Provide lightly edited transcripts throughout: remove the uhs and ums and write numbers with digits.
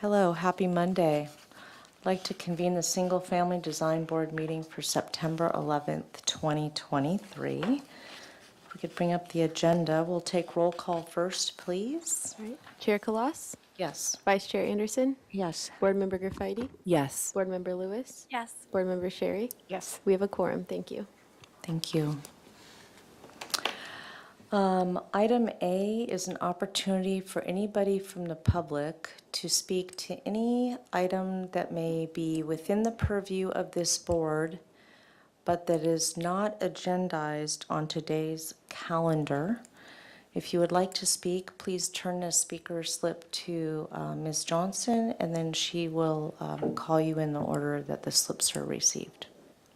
Hello, happy Monday. I'd like to convene the Single Family Design Board meeting for September 11th, 2023. If we could bring up the agenda, we'll take roll call first, please. All right. Chair Kalas, Yes. Vice Chair Anderson, Yes. Board Member Graffitti, Yes. Board Member Lewis, Yes. Board Member Sherry. Yes. We have a quorum. Thank you. Thank you. Item A is an opportunity for anybody from the public to speak to any item that may be within the purview of this board, but that is not agendized on today's calendar. If you would like to speak, please turn the speaker slip to Ms. Johnson, and then she will call you in the order that the slips are received.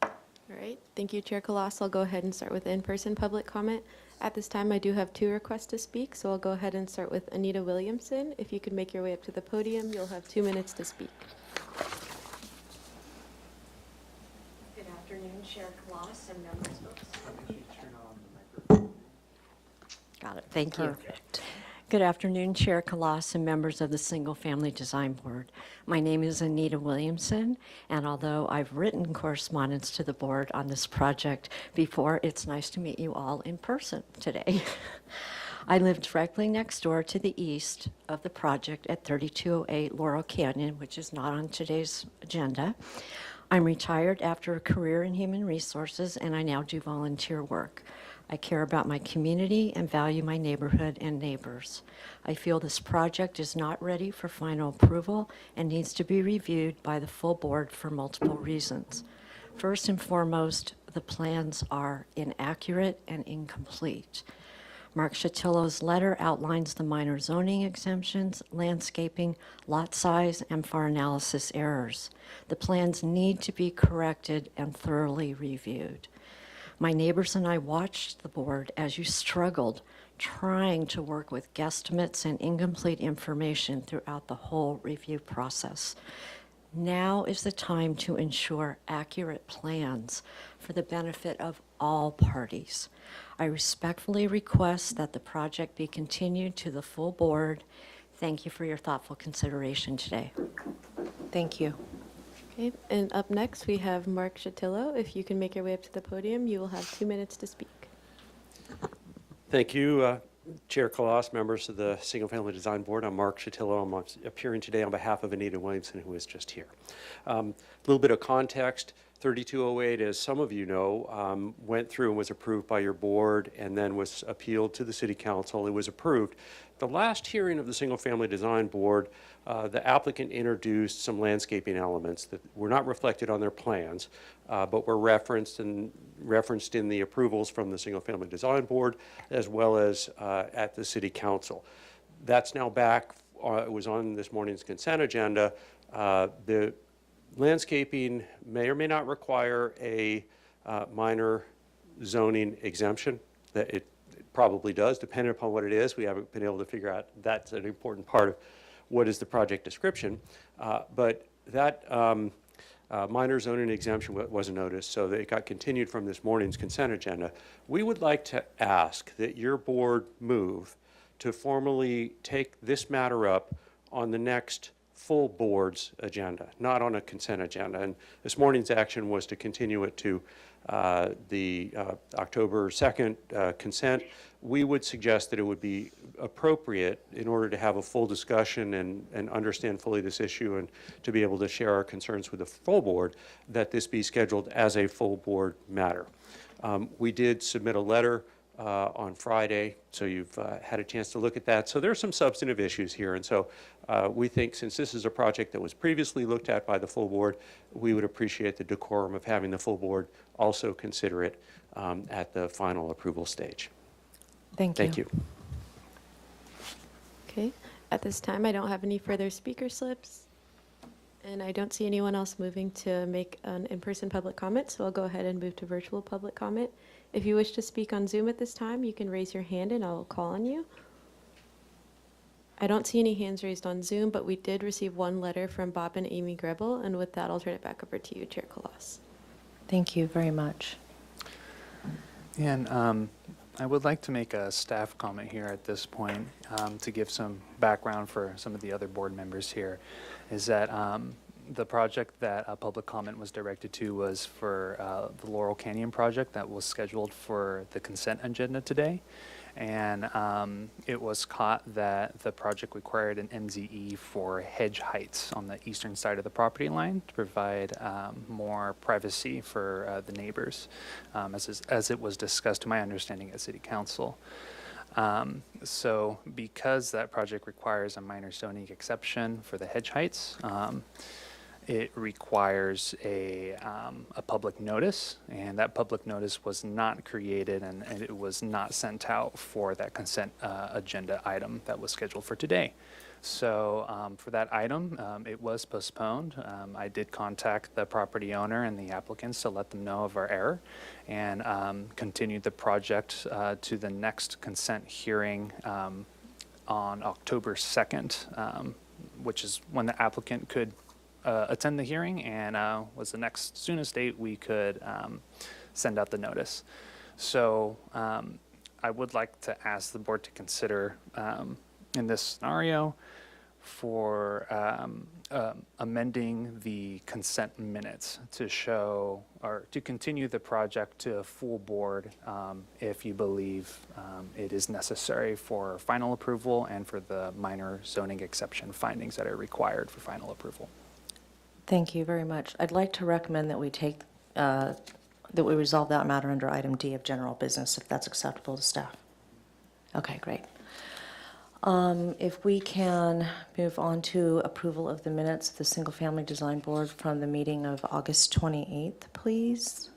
All right. Thank you, Chair Kalas. I'll go ahead and start with in-person public comment. At this time, I do have 2 requests to speak, so I'll go ahead and start with Anita Williamson. If you could make your way up to the podium, you'll have 2 minutes to speak. Good afternoon, Chair Kalas and members of Got it. Thank you. Perfect. Good afternoon, Chair Kalas and members of the Single Family Design Board. My name is Anita Williamson, and although I've written correspondence to the board on this project before, it's nice to meet you all in person today. I live directly next door to the east of the project at 3208 Laurel Canyon, which is not on today's agenda. I'm retired after a career in human resources, and I now do volunteer work. I care about my community and value my neighborhood and neighbors. I feel this project is not ready for final approval and needs to be reviewed by the full board for multiple reasons. First and foremost, the plans are inaccurate and incomplete. Mark Shatillo's letter outlines the minor zoning exemptions, landscaping, lot size, and FAR analysis errors. The plans need to be corrected and thoroughly reviewed. My neighbors and I watched the board as you struggled trying to work with guesstimates and incomplete information throughout the whole review process. Now is the time to ensure accurate plans for the benefit of all parties. I respectfully request that the project be continued to the full board. Thank you for your thoughtful consideration today. Thank you. Okay. And up next, we have Mark Shatillo. If you can make your way up to the podium, you will have 2 minutes to speak. Thank you, Chair Kalas, members of the Single Family Design Board. I'm Mark Shatillo. I'm appearing today on behalf of Anita Williamson, who is just here. A little bit of context. 3208, as some of you know, went through and was approved by your board and then was appealed to the City Council. It was approved. The last hearing of the Single Family Design Board, the applicant introduced some landscaping elements that were not reflected on their plans, but were referenced in the approvals from the Single Family Design Board as well as at the City Council. That's now back. It was on this morning's consent agenda. The landscaping may or may not require a minor zoning exemption. That it probably does, depending upon what it is. We haven't been able to figure out. That's an important part of what is the project description. But that minor zoning exemption wasn't noticed, so that it got continued from this morning's consent agenda. We would like to ask that your board move to formally take this matter up on the next full board's agenda, not on a consent agenda. And this morning's action was to continue it to the October 2nd consent. We would suggest that it would be appropriate, in order to have a full discussion and understand fully this issue and to be able to share our concerns with the full board, that this be scheduled as a full board matter. We did submit a letter on Friday, so you've had a chance to look at that. So there's some substantive issues here, and so we think, since this is a project that was previously looked at by the full board, we would appreciate the decorum of having the full board also consider it at the final approval stage. Thank you. Thank you. Okay. At this time, I don't have any further speaker slips, and I don't see anyone else moving to make an in-person public comment, so I'll go ahead and move to virtual public comment. If you wish to speak on Zoom at this time, you can raise your hand and I'll call on you. I don't see any hands raised on Zoom, but we did receive one letter from Bob and Amy Grebel, and with that, I'll turn it back over to you, Chair Kalas. Thank you very much. And I would like to make a staff comment here at this point to give some background for some of the other board members here. Is that the project that a public comment was directed to was for the Laurel Canyon project that was scheduled for the consent agenda today. And it was caught that the project required an MZE for hedge heights on the eastern side of the property line to provide more privacy for the neighbors, as it was discussed, to my understanding, at City Council. So because that project requires a minor zoning exception for the hedge heights, it requires a public notice, and that public notice was not created and it was not sent out for that consent agenda item that was scheduled for today. So for that item, it was postponed. I did contact the property owner and the applicants to let them know of our error, and continued the project to the next consent hearing on October 2nd, which is when the applicant could attend the hearing, and was the next soonest date we could send out the notice. So I would like to ask the board to consider in this scenario for amending the consent minutes to show or to continue the project to a full board if you believe it is necessary for final approval and for the minor zoning exception findings that are required for final approval. Thank you very much. I'd like to recommend that we take, that we resolve that matter under item D of general business, if that's acceptable to staff. Okay, great. If we can move on to approval of the minutes of the Single Family Design Board from the meeting of August 28th, please.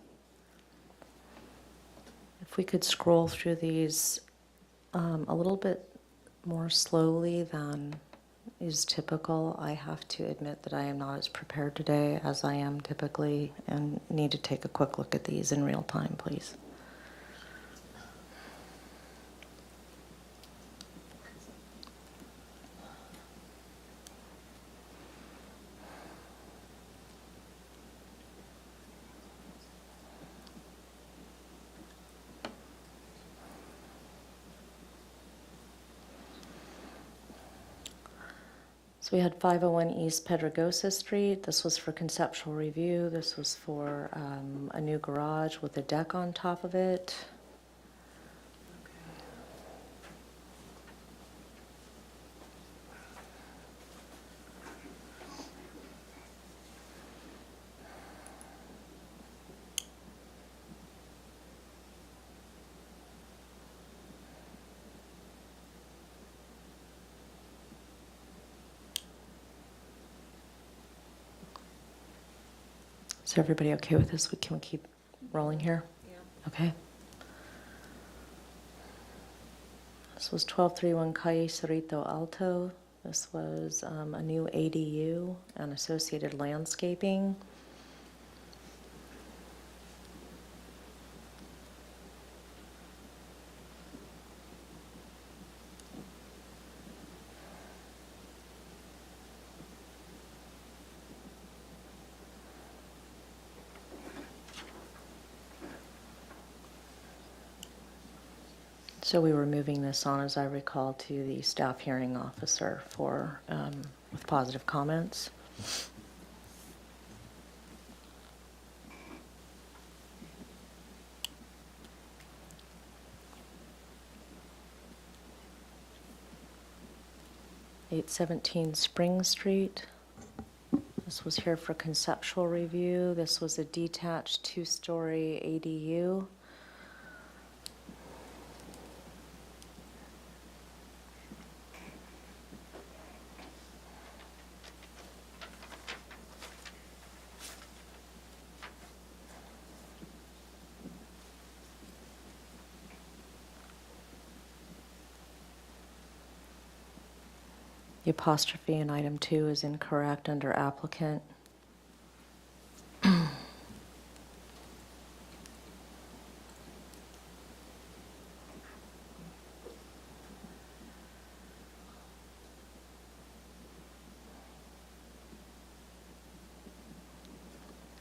If we could scroll through these a little bit more slowly than is typical. I have to admit that I am not as prepared today as I am typically, and need to take a quick look at these in real time, please. So we had 501 East Pedregosa Street. This was for conceptual review. This was for a new garage with a deck on top of it. Is everybody okay with this? Can we keep rolling here? Yeah. Okay. This was 1231 Calle Cerrito Alto. This was a new ADU and associated landscaping. So we were moving this on, as I recall, to the staff hearing officer for, with positive comments. (817) Spring Street. This was here for conceptual review. This was a detached two-story ADU. The apostrophe in item 2 is incorrect under applicant.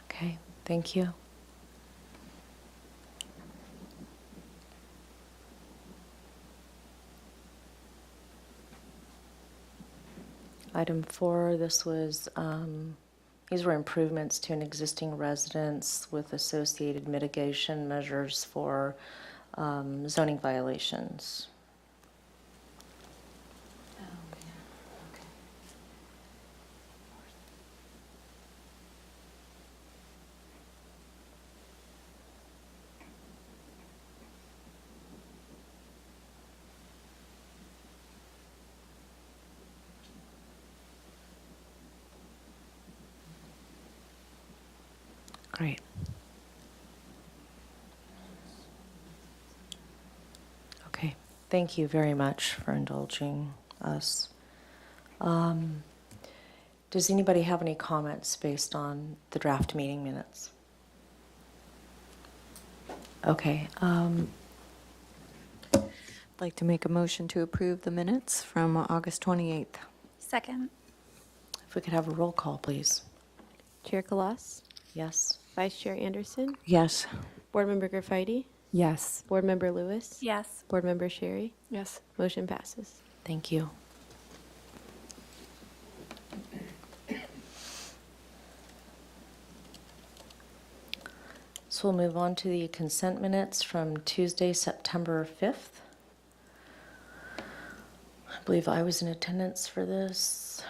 Okay, thank you. Item 4, these were improvements to an existing residence with associated mitigation measures for zoning violations. Great. Okay, thank you very much for indulging us. Does anybody have any comments based on the draft meeting minutes? Okay, I'd like to make a motion to approve the minutes from August 28th. Second. if we could have a roll call, please. Chair Kalas, Yes? Vice Chair Anderson, Yes. Board Member Graffitti, Yes. Board Member Lewis, Yes. Board Member Sherry. Yes. Motion passes. Thank you. So we'll move on to the consent minutes from Tuesday, September 5th. I believe I was in attendance for this.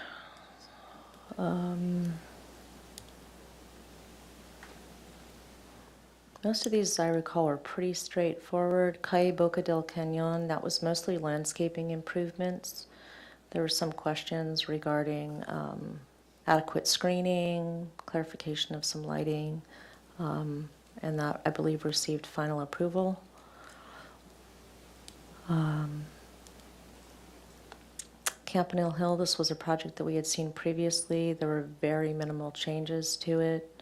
Most of these, as I recall, are pretty straightforward. Calle Boca del Cañon, that was mostly landscaping improvements. There were some questions regarding adequate screening, clarification of some lighting, and that, I believe, received final approval. Campanile Hill, this was a project that we had seen previously. There were very minimal changes to it.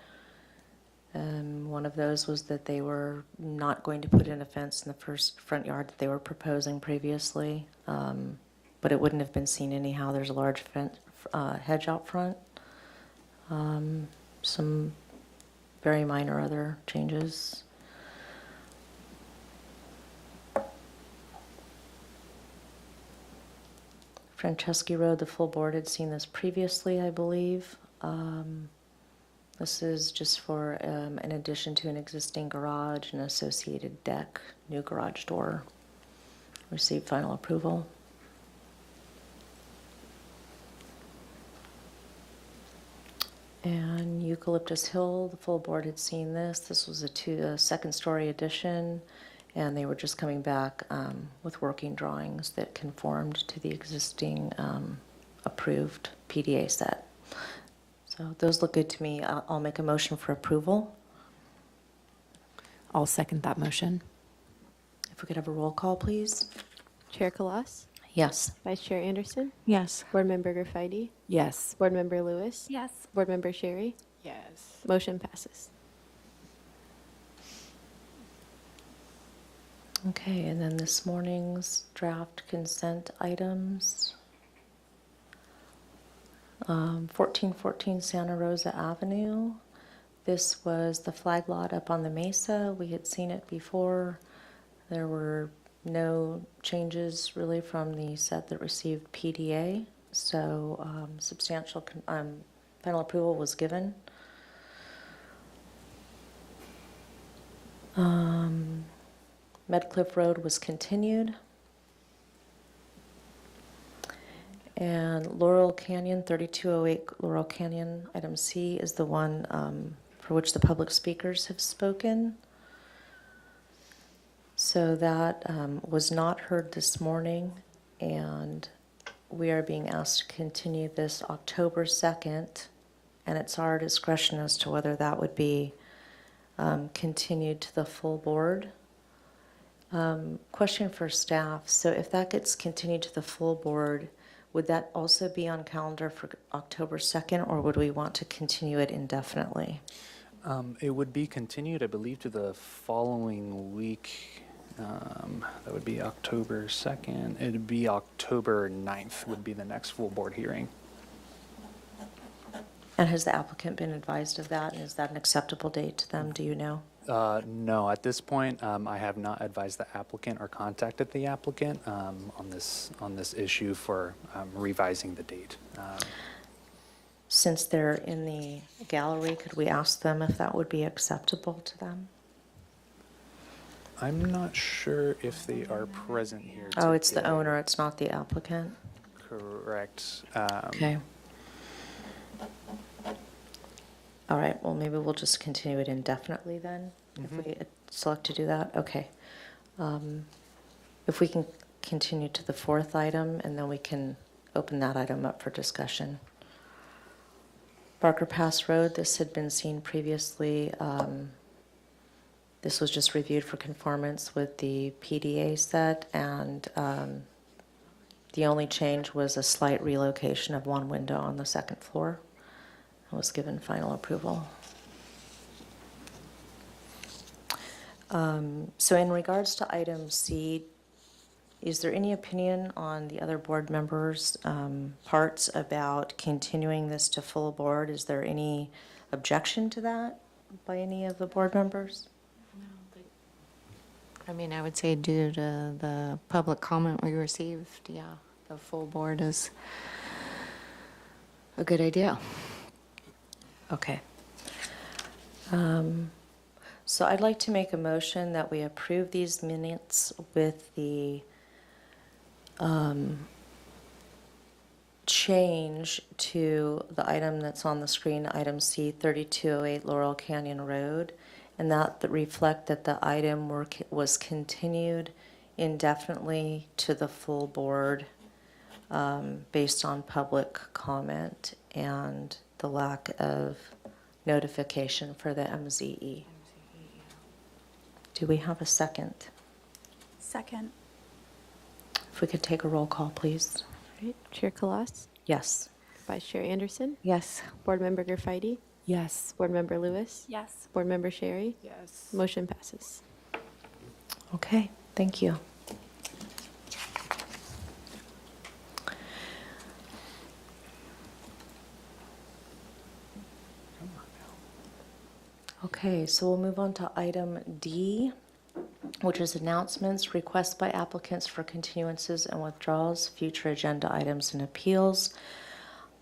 One of those was that they were not going to put in a fence in the first front yard that they were proposing previously, but it wouldn't have been seen anyhow. There's a large hedge out front. Some very minor other changes. Franceschi Road, the full board had seen this previously, I believe. This is just for an addition to an existing garage and associated deck, new garage door. Received final approval. And Eucalyptus Hill, the full board had seen this. This was a second-story addition, and they were just coming back with working drawings that conformed to the existing approved PDA set. So those look good to me. I'll make a motion for approval. I'll second that motion. If we could have a roll call, please. Chair Kalas, Yes. Vice Chair Anderson, Yes. Board Member Graffitti, Yes. Board Member Lewis, Yes. Board Member Sherry. Yes. Motion passes. Okay, and then this morning's draft consent items. 1414 Santa Rosa Avenue. This was the flag lot up on the mesa. We had seen it before. There were no changes really from the set that received PDA, so substantial final approval was given. Medcliff Road was continued. And Laurel Canyon, 3208 Laurel Canyon, item C, is the one for which the public speakers have spoken. So that was not heard this morning, and we are being asked to continue this October 2nd, and it's our discretion as to whether that would be continued to the full board. Question for staff. So if that gets continued to the full board, would that also be on calendar for October 2nd, or would we want to continue it indefinitely? It would be continued, I believe, to the following week. That would be October 2nd. It'd be October 9th would be the next full board hearing. And has the applicant been advised of that, and is that an acceptable date to them? Do you know? No, at this point, I have not advised the applicant or contacted the applicant on this issue for revising the date. Since they're in the gallery, could we ask them if that would be acceptable to them? I'm not sure if they are present here Oh, it's the today. owner, it's not the applicant? Correct. Okay. All right, well, maybe we'll just continue it indefinitely then, if we select to do that, okay. If we can continue to the fourth item, and then we can open that item up for discussion. Barker Pass Road, this had been seen previously. This was just reviewed for conformance with the PDA set, and the only change was a slight relocation of one window on the second floor. I was given final approval. So in regards to item C, is there any opinion on the other board members' parts about continuing this to full board? Is there any objection to that by any of the board members? I mean, I would say due to the public comment we received, yeah, the full board is a good idea. Okay. So I'd like to make a motion that we approve these minutes with the change to the item that's on the screen, item C, 3208 Laurel Canyon Road, and that reflect that the item was continued indefinitely to the full board based on public comment and the lack of notification for the MZE. Do we have a second? Second. If we could take a roll call, please. All right, Chair Kalas, Yes. Vice Chair Anderson, Yes. Board Member Gerfeidi, Yes. Board Member Lewis, Yes. Board Member Sherry. Yes. Motion passes. Okay, thank you. Okay, so we'll move on to item D, which is announcements, requests by applicants for continuances and withdrawals, future agenda items and appeals.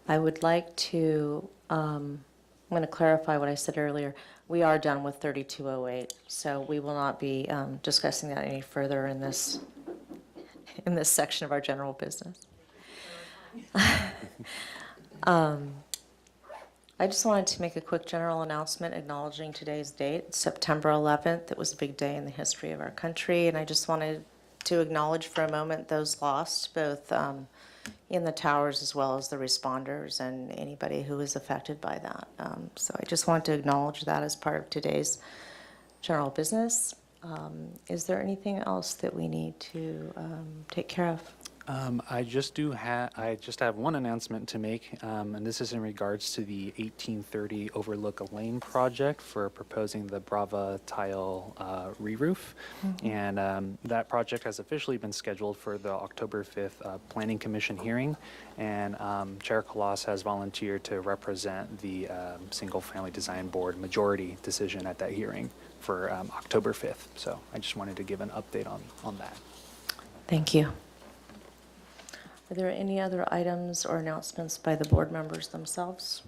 I would like to, I'm going to clarify what I said earlier. We are done with 3208, so we will not be discussing that any further in this section of our general business. I just wanted to make a quick general announcement acknowledging today's date, September 11th. It was a big day in the history of our country, and I just wanted to acknowledge for a moment those lost, both in the towers as well as the responders and anybody who was affected by that. So I just want to acknowledge that as part of today's general business. Is there anything else that we need to take care of? I just have one announcement to make, and this is in regards to the 1830 Overlook Lane project for proposing the Brava tile re-roof. And that project has officially been scheduled for the October 5th Planning Commission hearing. And Chair Kalas has volunteered to represent the Single Family Design Board majority decision at that hearing for October 5th. So I just wanted to give an update on that. Thank you. Are there any other items or announcements by the board members themselves?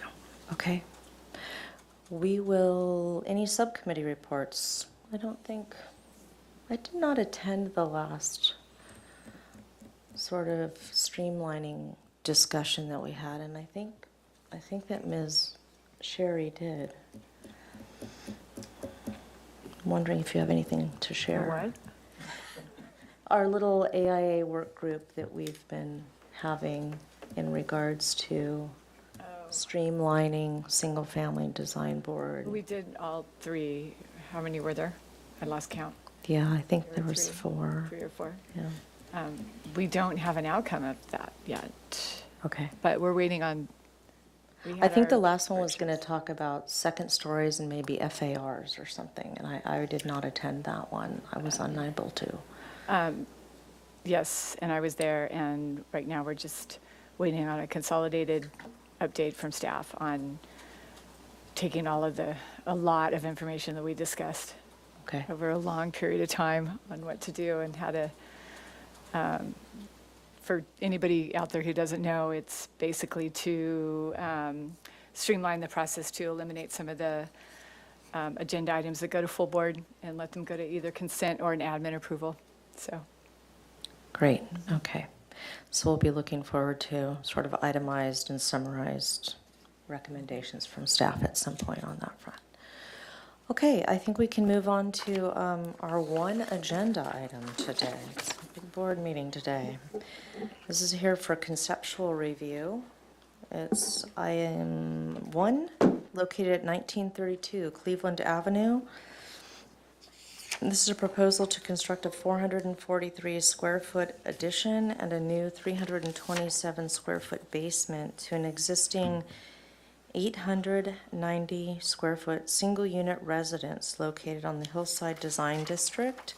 No. Okay. Any subcommittee reports? I did not attend the last sort of streamlining discussion that we had, and I think that Ms. Sherry did. I'm wondering if you have anything to share. What? Our little AIA work group that we've been having in regards to streamlining single-family design board. We did all three. How many were there? I lost count. Yeah, I think there There were was three. 4. 3 or 4. Yeah, We don't have an outcome of that yet, okay. but we're waiting on. I think the last one was going to talk about second stories and maybe FARs or something, and I did not attend that one. I was unable to. Yes, and I was there, and right now we're just waiting on a consolidated update from staff on taking a lot of information that we discussed Okay. over a long period of time on what to do and how to, for anybody out there who doesn't know, it's basically to streamline the process to eliminate some of the agenda items that go to full board and let them go to either consent or an admin approval. So, Great, okay. So we'll be looking forward to sort of itemized and summarized recommendations from staff at some point on that front. Okay, I think we can move on to our one agenda item today. It's a big board meeting today. This is here for conceptual review. It's item 1, located at 1932 Cleveland Avenue. This is a proposal to construct a 443 square foot addition and a new 327 square foot basement to an existing 890 square foot single unit residence located on the Hillside Design District.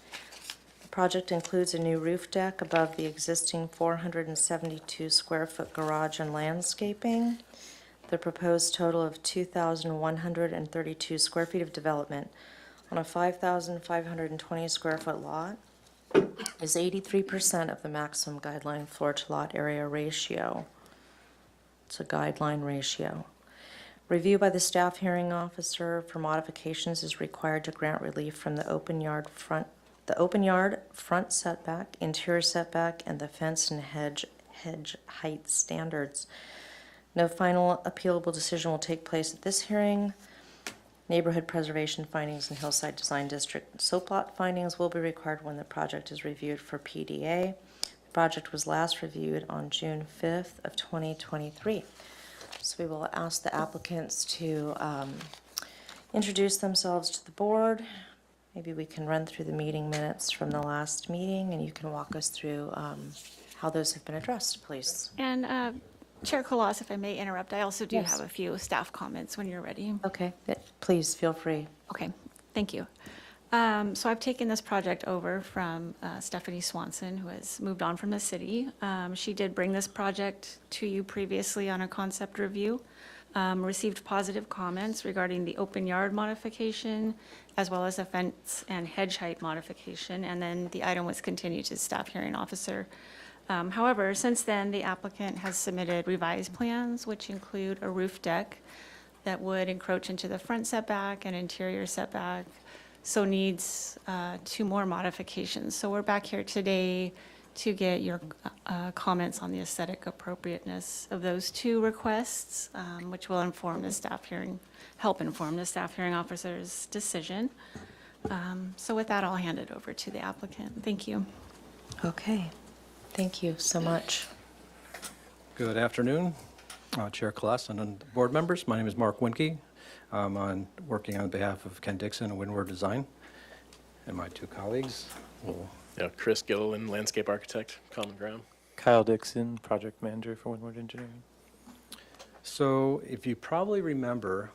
The project includes a new roof deck above the existing 472 square foot garage and landscaping. The proposed total of 2,132 square feet of development on a 5,520 square foot lot is 83% of the maximum guideline floor to lot area ratio. It's a guideline ratio. Review by the staff hearing officer for modifications is required to grant relief from the open yard front setback, interior setback, and the fence and hedge height standards. No final appealable decision will take place at this hearing. Neighborhood preservation findings in Hillside Design District SOP lot findings will be required when the project is reviewed for PDA. The project was last reviewed on June 5th of 2023. So we will ask the applicants to introduce themselves to the board. Maybe we can run through the meeting minutes from the last meeting, and you can walk us through how those have been addressed, please. And Chair Colas, if I may interrupt, I also do Yes. have a few staff comments when you're ready. Okay, please feel free. Okay, thank you. So I've taken this project over from Stephanie Swanson, who has moved on from the city. She did bring this project to you previously on a concept review. Received positive comments regarding the open yard modification, as well as the fence and hedge height modification, and then the item was continued to staff hearing officer. However, since then, the applicant has submitted revised plans, which include a roof deck that would encroach into the front setback and interior setback, so needs 2 more modifications. So we're back here today to get your comments on the aesthetic appropriateness of those 2 requests, which will inform the staff hearing, help inform the staff hearing officer's decision. So with that, I'll hand it over to the applicant. Thank you. Okay, thank you so much. Good afternoon, Chair Colas and board members. My name is Mark Winke. I'm working on behalf of Ken Dixon and Windward Design, and my 2 colleagues will. Yeah, Chris Gilliland, landscape architect, Common Ground. Kyle Dixon, project manager for Windward Engineering. So if you probably remember,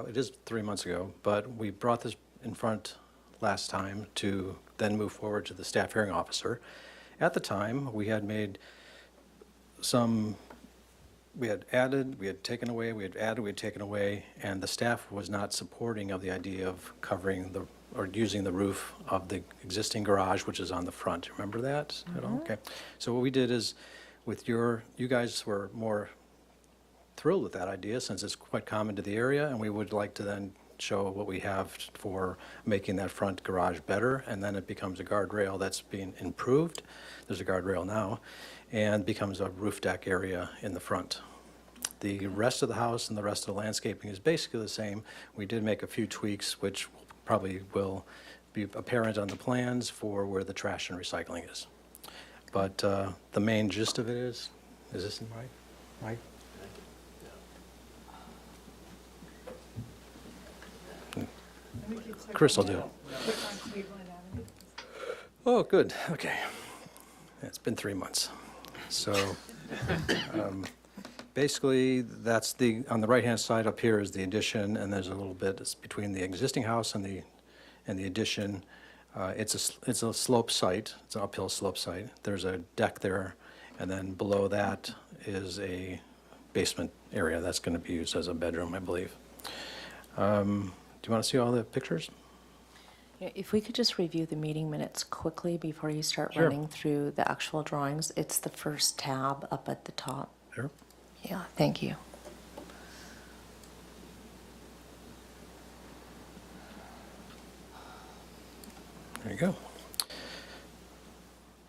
it is 3 months ago, but we brought this in front last time to then move forward to the staff hearing officer. At the time, we had made some, we had added, we had taken away, we had added, we had taken away, and the staff was not supporting of the idea of covering the, or using the roof of the existing garage, which is on the front. Remember that at all? Okay. So what we did is, with you guys were more thrilled with that idea since it's quite common to the area, and we would like to then show what we have for making that front garage better, and then it becomes a guardrail that's being improved. There's a guardrail now, and becomes a roof deck area in the front. The rest of the house and the rest of the landscaping is basically the same. We did make a few tweaks, which probably will be apparent on the plans for where the trash and recycling is. But the main gist of it is this in my Chris will do it. Oh, good, okay. It's been 3 months. So basically, that's on the right-hand side up here is the addition, and there's a little bit it's between the existing house and the addition. It's a slope site. It's an uphill slope site. There's a deck there, and then below that is a basement area that's going to be used as a bedroom, I believe. Do you want to see all the pictures? Yeah, if we could just review the meeting minutes quickly before you start Sure. running through the actual drawings. It's the first tab up at the top. Sure. Yeah, thank you. There you go.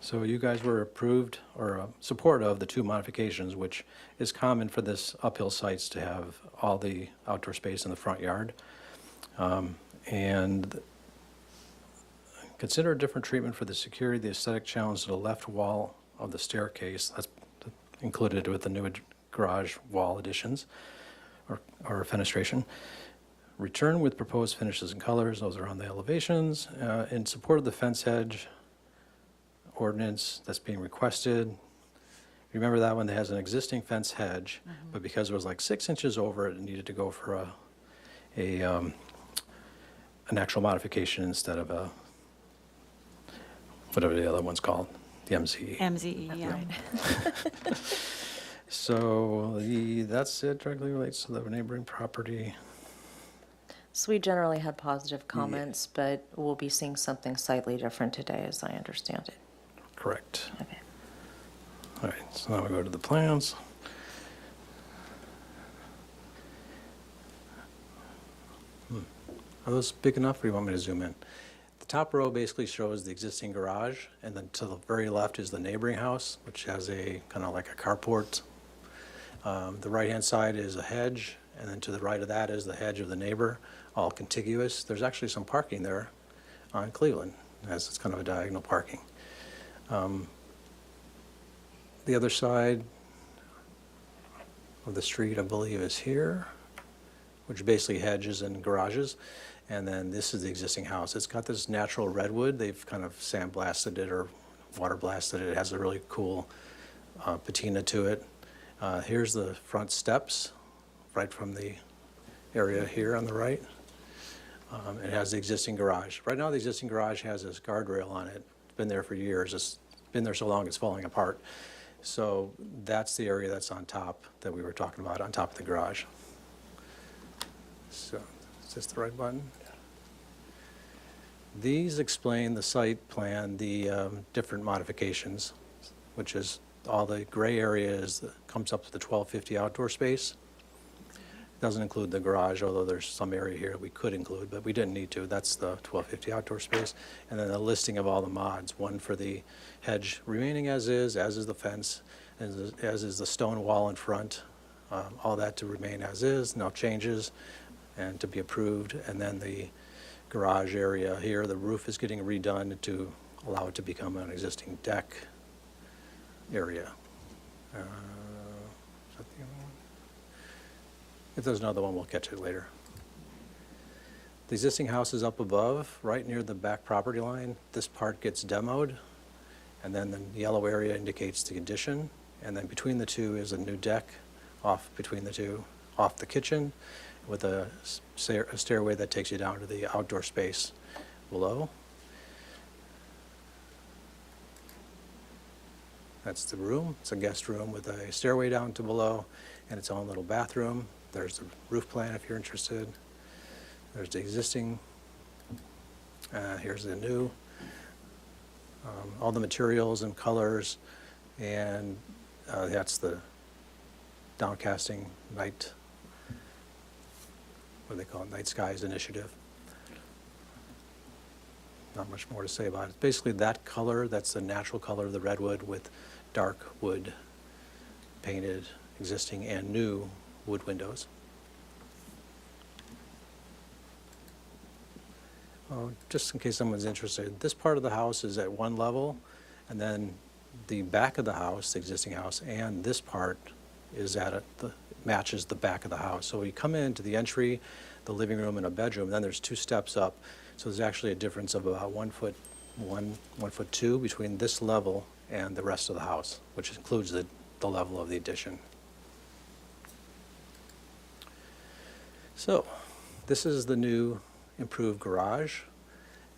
So you guys were approved or support of the 2 modifications, which is common for this uphill sites to have all the outdoor space in the front yard. And consider a different treatment for the security, the aesthetic challenge to the left wall of the staircase. That's included with the new garage wall additions or fenestration. Return with proposed finishes and colors. Those are on the elevations. In support of the fence hedge ordinance that's being requested. Remember that one that has an existing fence hedge, but because it was like 6 inches over it, it needed to go for an actual modification instead of a, whatever the other one's called, the MZE. MZE, yeah. So that's it, directly relates to the neighboring property. So we generally had positive comments, but we'll be seeing something slightly different today, as I understand it. Correct. Okay. All right, so now we go to the plans. Are those big enough, or do you want me to zoom in? The top row basically shows the existing garage, and then to the very left is the neighboring house, which has a kind of like a carport. The right-hand side is a hedge, and then to the right of that is the hedge of the neighbor, all contiguous. There's actually some parking there on Cleveland, as it's kind of a diagonal parking. The other side of the street, I believe, is here, which basically hedges and garages. And then this is the existing house. It's got this natural redwood. They've kind of sandblasted it or water blasted it. It has a really cool patina to it. Here's the front steps, right from the area here on the right. It has the existing garage. Right now, the existing garage has this guardrail on it. It's been there for years. It's been there so long it's falling apart. So that's the area that's on top that we were talking about, on top of the garage. So is this the right button? These explain the site plan, the different modifications, which is all the gray area comes up to the 1250 outdoor space. Doesn't include the garage, although there's some area here we could include, but we didn't need to. That's the 1250 outdoor space. And then a listing of all the mods, one for the hedge remaining as is the fence, as is the stone wall in front, all that to remain as is, no changes, and to be approved. And then the garage area here, the roof is getting redone to allow it to become an existing deck area. Is that the other one? If there's another one, we'll catch it later. The existing house is up above, right near the back property line. This part gets demoed, and then the yellow area indicates the addition. And then between the two is a new deck off between the two, off the kitchen, with a stairway that takes you down to the outdoor space below. That's the room. It's a guest room with a stairway down to below and its own little bathroom. There's the roof plan if you're interested. There's the existing. Here's the new. All the materials and colors, and that's the downcasting night, what do they call it, Night Skies Initiative. Not much more to say about it. Basically that color, that's the natural color of the redwood with dark wood painted existing and new wood windows. Oh, just in case someone's interested, this part of the house is at one level, and then the back of the house, the existing house, and this part is matches the back of the house. So we come into the entry, the living room, and a bedroom, then there's 2 steps up. So there's actually a difference of about 1 foot 2 between this level and the rest of the house, which includes the level of the addition. So this is the new improved garage.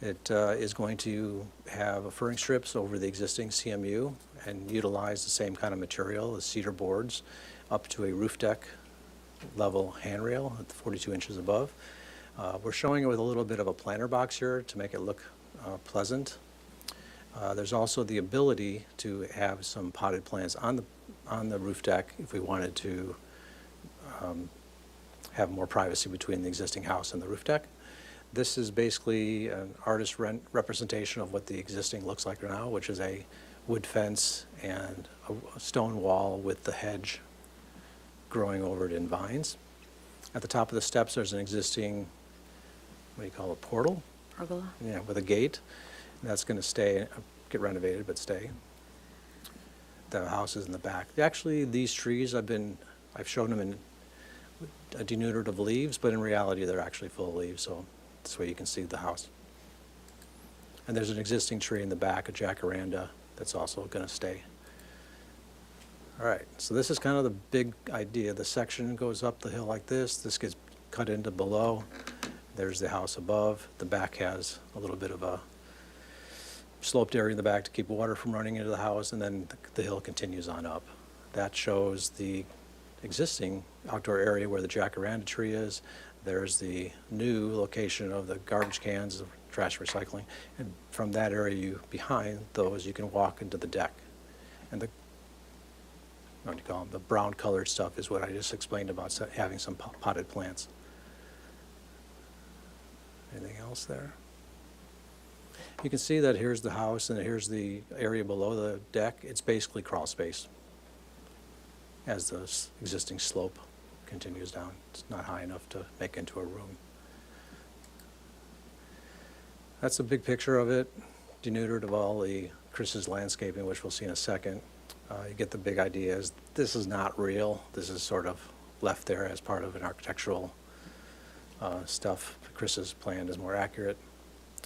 It is going to have furring strips over the existing CMU and utilize the same kind of material as cedar boards up to a roof deck level handrail at 42 inches above. We're showing it with a little bit of a planter box here to make it look pleasant. There's also the ability to have some potted plants on the roof deck if we wanted to have more privacy between the existing house and the roof deck. This is basically an artist representation of what the existing looks like now, which is a wood fence and a stone wall with the hedge growing over it in vines. At the top of the steps, there's an existing, what do you call it, portal? Pergola? Yeah, with a gate. And that's going to stay, get renovated, but stay. The house is in the back. Actually, these trees, I've shown them in a denuded of leaves, but in reality, they're actually full of leaves, so this way you can see the house. And there's an existing tree in the back, a jacaranda, that's also going to stay. All right, so this is kind of the big idea. The section goes up the hill like this. This gets cut into below. There's the house above. The back has a little bit of a sloped area in the back to keep water from running into the house, and then the hill continues on up. That shows the existing outdoor area where the jacaranda tree is. There's the new location of the garbage cans, of trash recycling, and from that area behind those, you can walk into the deck. And the, what do you call them, the brown colored stuff is what I just explained about having some potted plants. Anything else there? You can see that here's the house and here's the area below the deck. It's basically crawl space as the existing slope continues down. It's not high enough to make into a room. That's a big picture of it, denuded of all the Chris's landscaping, which we'll see in a second. You get the big idea is this is not real. This is sort of left there as part of an architectural stuff. Chris's plan is more accurate.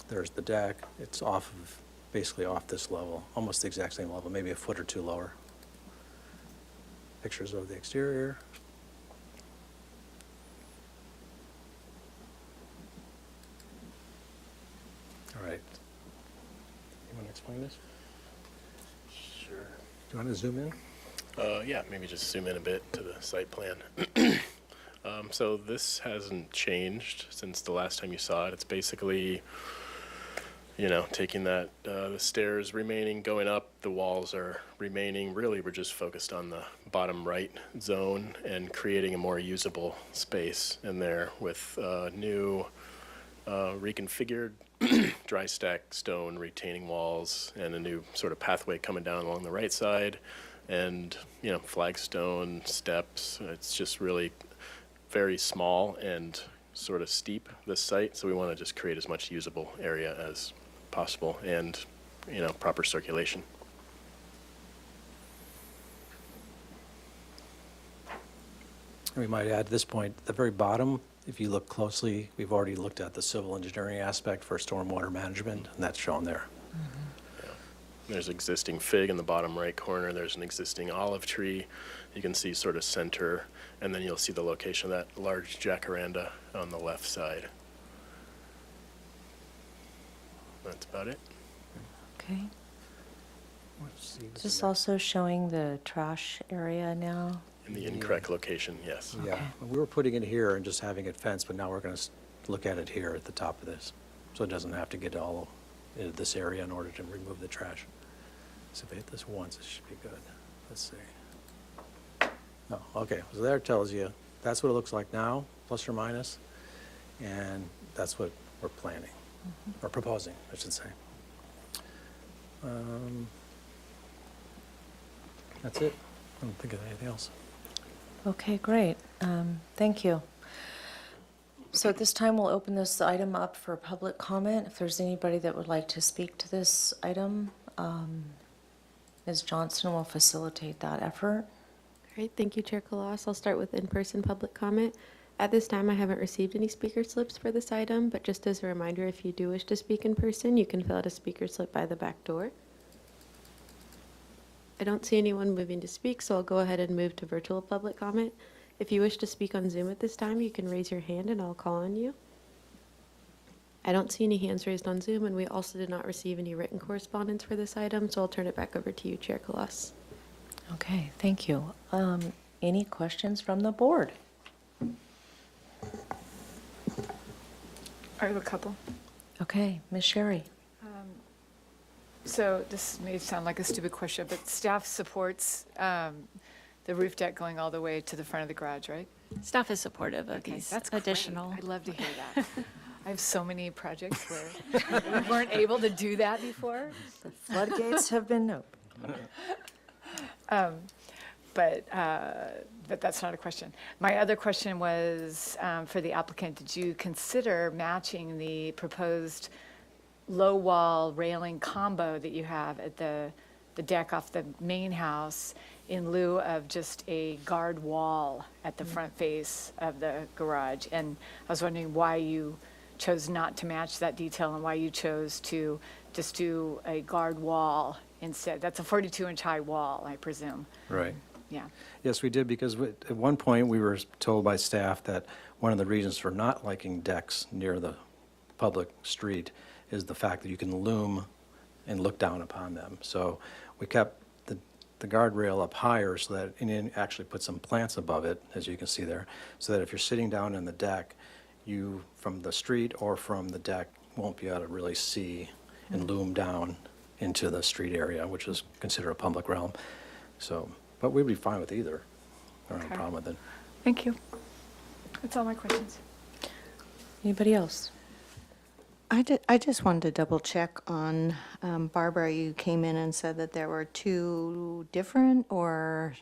There's the deck. It's basically off this level, almost the exact same level, maybe a foot or two lower. Pictures of the exterior. All right. You want to explain this? Sure. Do you want to zoom in? Yeah, maybe just zoom in a bit to the site plan. So this hasn't changed since the last time you saw it. It's basically, taking that, the stairs remaining, going up, the walls are remaining. Really, we're just focused on the bottom right zone and creating a more usable space in there with new reconfigured dry stack stone retaining walls and a new sort of pathway coming down along the right side and, flagstone steps. It's just really very small and sort of steep, this site, so we want to just create as much usable area as possible and, proper circulation. We might add at this point, at the very bottom, if you look closely, we've already looked at the civil engineering aspect for stormwater management, and that's shown there. There's existing fig in the bottom right corner. There's an existing olive tree. You can see sort of center, and then you'll see the location of that large jacaranda on the left side. That's about it. Okay. Let's see, Is this also showing the trash area now? In the incorrect location, yes. Yeah, we were putting it here and just having it fenced, but now we're going to look at it here at the top of this. So it doesn't have to get all into this area in order to remove the trash. So if I hit this once, it should be good. Let's see. Oh, okay, so there it tells you, that's what it looks like now, plus or minus, and that's what we're planning, or proposing, I should say. That's it. I don't think of anything else. Okay, great. Thank you. So at this time, we'll open this item up for public comment. If there's anybody that would like to speak to this item, Ms. Johnson will facilitate that effort. Great, thank you, Chair Kalas. I'll start with in-person public comment. At this time, I haven't received any speaker slips for this item, but just as a reminder, if you do wish to speak in person, you can fill out a speaker slip by the back door. I don't see anyone moving to speak, so I'll go ahead and move to virtual public comment. If you wish to speak on Zoom at this time, you can raise your hand and I'll call on you. I don't see any hands raised on Zoom, and we also did not receive any written correspondence for this item, so I'll turn it back over to you, Chair Kalas. Okay, thank you. Any questions from the board? I have a couple. Okay, Ms. Sherry. So this may sound like a stupid question, but staff supports the roof deck going all the way to the front of the garage, right? Staff is supportive of Okay, these that's great. additional. I'd love to hear that. I have so many projects where we weren't able to do that before. Floodgates have been opened. But that's not a question. My other question was for the applicant, did you consider matching the proposed low wall railing combo that you have at the deck off the main house in lieu of just a guard wall at the front face of the garage? And I was wondering why you chose not to match that detail and why you chose to just do a guard wall instead. That's a 42-inch high wall, I presume. Right. Yeah. Yes, we did, because at one point, we were told by staff that one of the reasons for not liking decks near the public street is the fact that you can loom and look down upon them. So we kept the guardrail up higher so that, and then actually put some plants above it, as you can see there, so that if you're sitting down in the deck, you, from the street or from the deck, won't be able to really see and loom down into the street area, which is considered a public realm. So, but we'd be fine with either. I don't have a Okay. problem with it. Thank you. That's all my questions. Anybody else? I just wanted to double check on, Barbara, you came in and said that there were 2 different or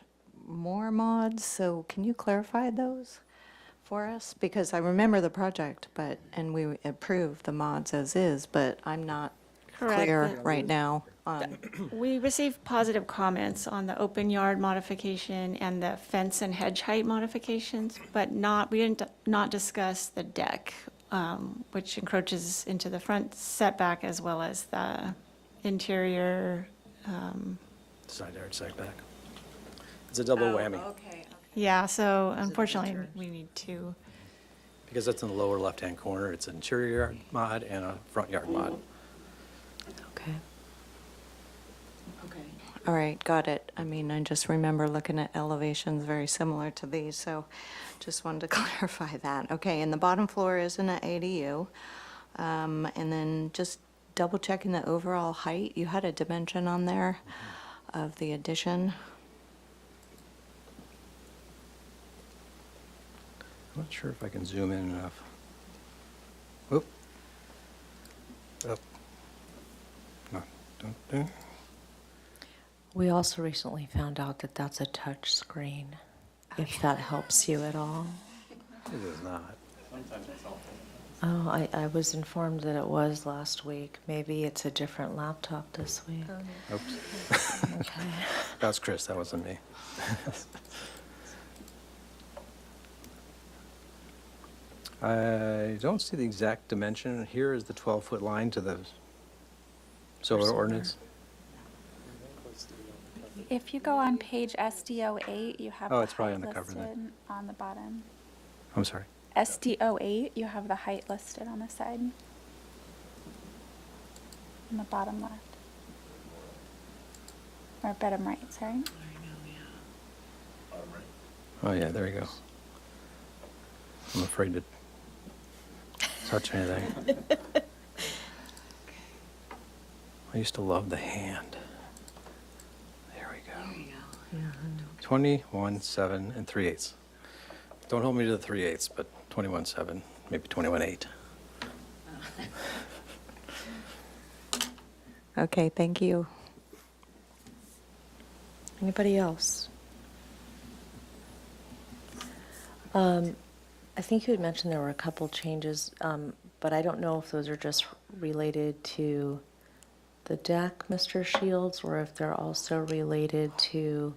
more mods, so can you clarify those for us? Because I remember the project, and we approved the mods as is, but I'm not Correct. clear right now on, We received positive comments on the open yard modification and the fence and hedge height modifications, but we didn't not discuss the deck, which encroaches into the front setback as well as the interior. Side yard setback. It's a double whammy, Yeah, so unfortunately, we need to. because it's in the lower left-hand corner. It's an interior yard mod and a front yard mod. Okay. all right, got it. I mean, I just remember looking at elevations very similar to these, so just wanted to clarify that. Okay, and the bottom floor is in an ADU. And then just double checking the overall height. You had a dimension on there of the addition. I'm not sure if I can zoom in enough. Whoop. Up. No, don't. We also recently found out that that's a touch screen, if that helps you at all. It is not. Oh, I was informed that it was last week. Maybe it's a different laptop this week. Oops. Okay. That's Chris, that wasn't me. I don't see the exact dimension. Here is the 12-foot line to the solar ordinance. If you go on page SDO8, you have Oh, the it's probably height on the cover then. listed on the bottom. I'm sorry. SDO8, you have the height listed on the side. On the bottom left. Or bottom right, sorry. Oh, yeah, there you go. I'm afraid to touch anything. I used to love the hand. There we go. 21, 7, and 3/8. Don't hold me to the 3/8, but 21, 7, maybe 21, 8. Okay, thank you. Anybody else? I think you had mentioned there were a couple changes, but I don't know if those are just related to the deck, Mr. Shields, or if they're also related to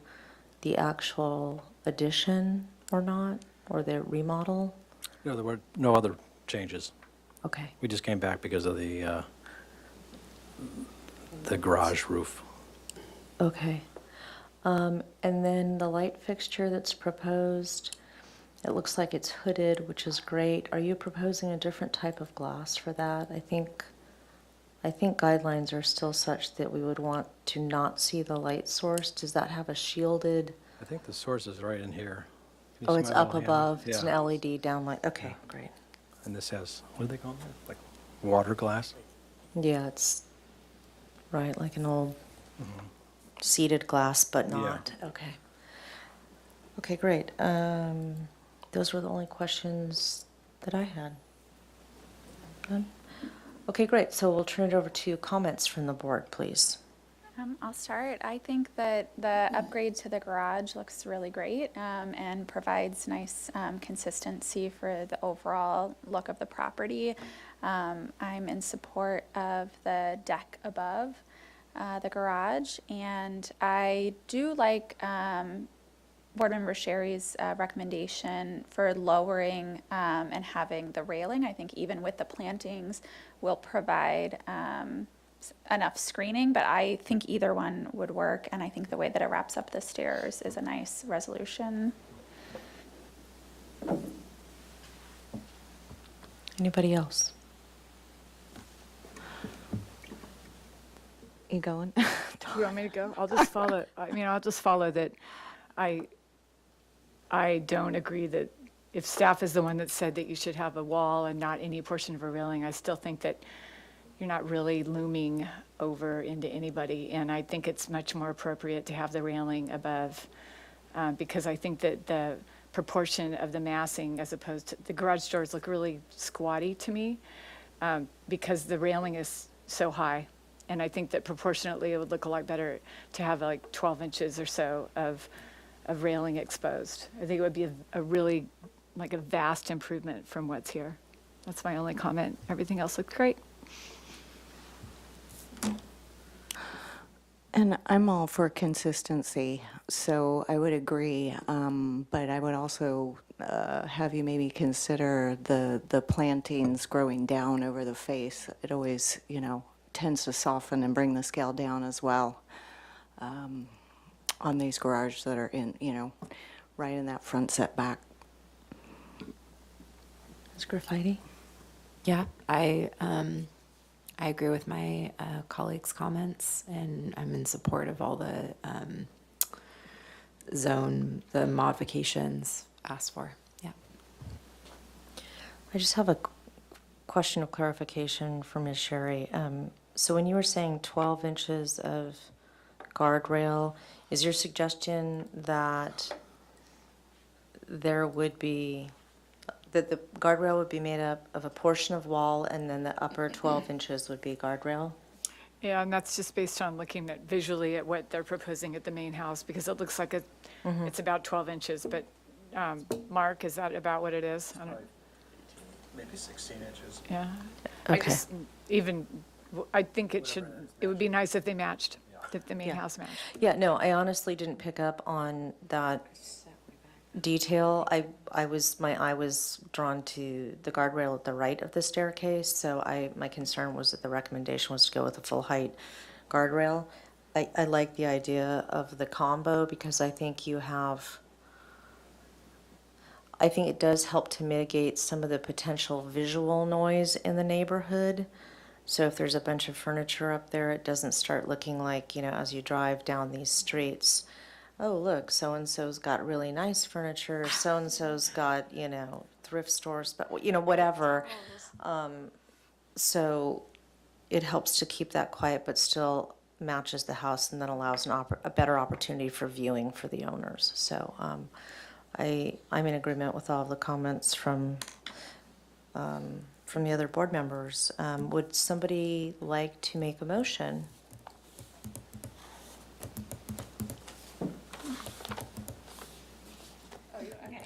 the actual addition or not, or the remodel. No, there were no other changes. Okay. We just came back because of the garage roof. Okay. And then the light fixture that's proposed, it looks like it's hooded, which is great. Are you proposing a different type of glass for that? I think guidelines are still such that we would want to not see the light source. Does that have a shielded? I think the source is right in here. Can you Oh, see it's my up little hand? above. It's an Yeah. LED downlight. Okay, great. And this has, what do they call it? Like water glass? Yeah, it's, right, like an old seated glass, but Yeah. not. Okay. Okay, great. Those were the only questions that I had. None? Okay, great. So we'll turn it over to comments from the board, please. I'll start. I think that the upgrade to the garage looks really great and provides nice consistency for the overall look of the property. I'm in support of the deck above the garage, and I do like Board Member Sherry's recommendation for lowering and having the railing. I think even with the plantings will provide enough screening, but I think either one would work, and I think the way that it wraps up the stairs is a nice resolution. Anybody else? You going? You want me to go? I'll just follow, I'll just follow that. I don't agree that if staff is the one that said that you should have a wall and not any portion of a railing, I still think that you're not really looming over into anybody. And I think it's much more appropriate to have the railing above because I think that the proportion of the massing as opposed to, the garage doors look really squatty to me because the railing is so high. And I think that proportionately it would look a lot better to have like 12 inches or so of railing exposed. I think it would be a really, like a vast improvement from what's here. That's my only comment. Everything else looks great. And I'm all for consistency, so I would agree, but I would also have you maybe consider the plantings growing down over the face. It always, tends to soften and bring the scale down as well on these garages that are in, right in that front setback. Ms. Graffiti? Yeah, I agree with my colleagues' comments, and I'm in support of all the the modifications asked for. Yeah. I just have a question of clarification for Ms. Sherry. So when you were saying 12 inches of guardrail, is your suggestion that there would be, that the guardrail would be made up of a portion of wall and then the upper 12 inches would be guardrail? Yeah, and that's just based on looking at visually at what they're proposing at the main house because it looks like it's about 12 inches. But Mark, is that about what it is? I don't, Maybe 16 inches. yeah. Okay. I think it would be nice if they matched, if the main Yeah. house matched. Yeah, no, I honestly didn't pick up on that detail. My eye was drawn to the guardrail at the right of the staircase, so my concern was that the recommendation was to go with a full height guardrail. I like the idea of the combo because I think it does help to mitigate some of the potential visual noise in the neighborhood. So if there's a bunch of furniture up there, it doesn't start looking like, as you drive down these streets, oh, look, so-and-so's got really nice furniture, so-and-so's got, thrift stores, but, whatever. So it helps to keep that quiet, but still matches the house and then allows a better opportunity for viewing for the owners. So I'm in agreement with all of the comments from the other board members. Would somebody like to make a motion?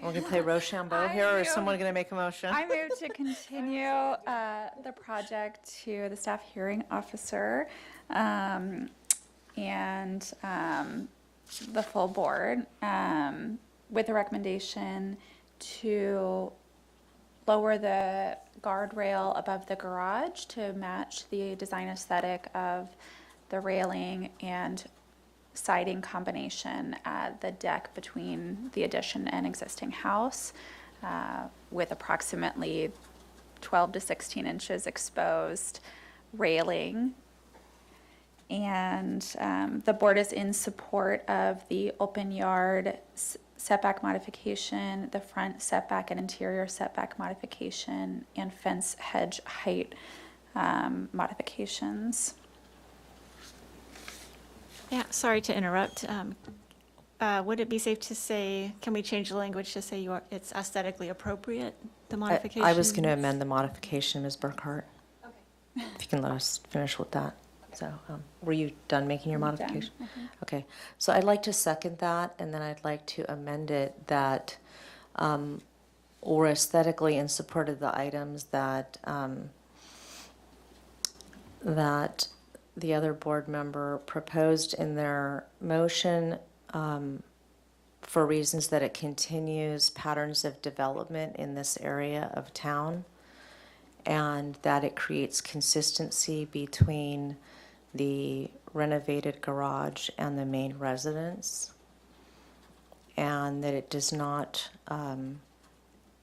We're going to play Rochambeau here, or is someone going to make a motion? I move to continue the project to the staff hearing officer and the full board with a recommendation to lower the guardrail above the garage to match the design aesthetic of the railing and siding combination at the deck between the addition and existing house with approximately 12 to 16 inches exposed railing. And the board is in support of the open yard setback modification, the front setback and interior setback modification, and fence hedge height modifications. Yeah, sorry to interrupt. Would it be safe to say, can we change the language to say it's aesthetically appropriate, the modification? I was going to amend the modification, Ms. Burkhart. Okay. If you can let us finish with that. So, were you done making your I'm done. modification? Okay, so I'd like to second that, and then I'd like to amend it that we're aesthetically in support of the items that that the other board member proposed in their motion, for reasons that it continues patterns of development in this area of town, and that it creates consistency between the renovated garage and the main residence, and that it does not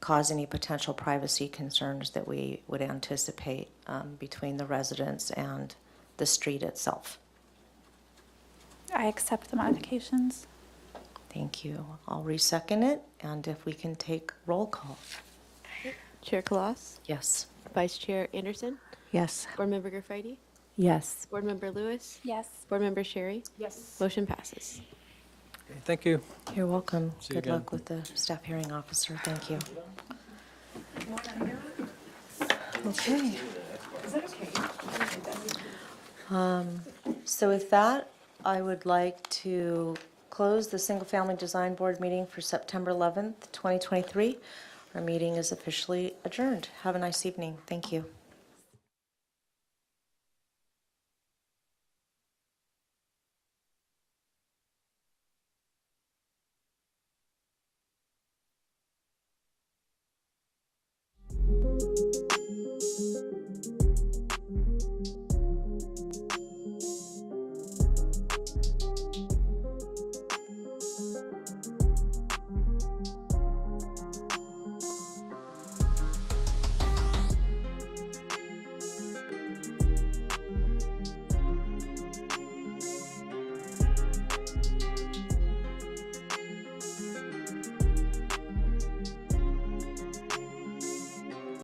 cause any potential privacy concerns that we would anticipate between the residents and the street itself. I accept the modifications. Thank you. I'll resecond it, and if we can take roll call. Chair Kalas, Yes. Vice Chair Anderson, Yes. Board Member Gerfeidi, Yes. Board Member Lewis, Yes. Board Member Sherry. Yes. Motion passes. Okay, thank you. You're welcome. See you Good again. luck with the staff hearing officer. Thank you. Okay. So with that, I would like to close the Single Family Design Board meeting for September 11th, 2023. Our meeting is officially adjourned. Have a nice evening. Thank you.